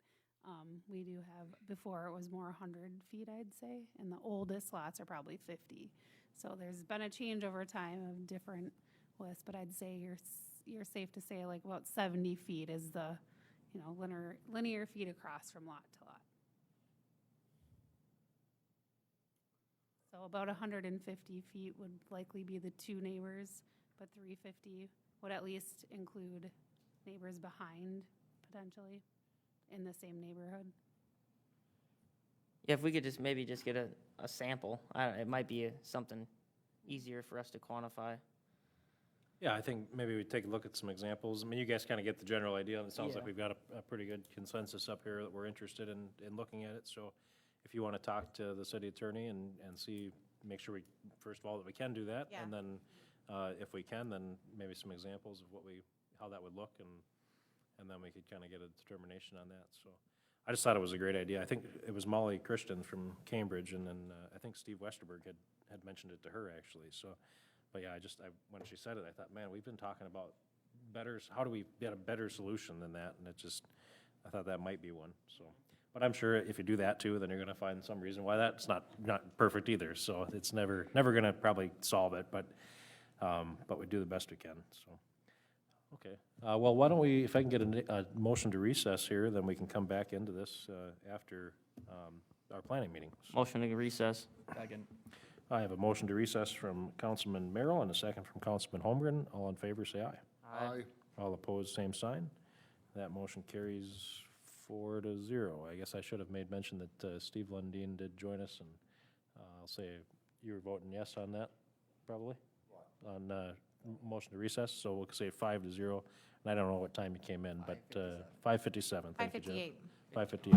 We do have, before it was more 100 feet, I'd say, and the oldest lots are probably 50. So there's been a change over time of different lists, but I'd say you're safe to say like about 70 feet is the, you know, linear feet across from lot to lot. So about 150 feet would likely be the two neighbors, but 350 would at least include neighbors behind potentially in the same neighborhood. Yeah, if we could just maybe just get a sample, it might be something easier for us to quantify. Yeah, I think maybe we take a look at some examples. I mean, you guys kind of get the general idea, and it sounds like Yeah. we've got a pretty good consensus up here that we're interested in looking at it. So if you want to talk to the city attorney and see, make sure we, first of all, that we can do that. Yeah. And then, if we can, then maybe some examples of how that would look, and then we could kind of get a determination on that, so. I just thought it was a great idea. I think it was Molly Christian from Cambridge, and then I think Steve Westerberg had mentioned it to her, actually, so. But yeah, when she said it, I thought, man, we've been talking about how do we get a better solution than that? And I thought that might be one, so. But I'm sure if you do that too, then you're gonna find some reason why that's not perfect either, so it's never gonna probably solve it, but we do the best we can, so. Okay, well, why don't we, if I can get a motion to recess here, then we can come back into this after our planning meeting. So Motion to recess. Second. I have a motion to recess from Councilman Merrill and a second from Councilman Holmgren. All in favor, say aye. Aye. All opposed, same sign. That motion carries 4-0. I guess I should have made mention that Steve Lundin did join us, and I'll say you were voting yes on that, probably? On motion to recess, so we'll say 5-0. And I don't know what time you came in, but 5:57. Thank you, Jeff. 5:58. 5:58.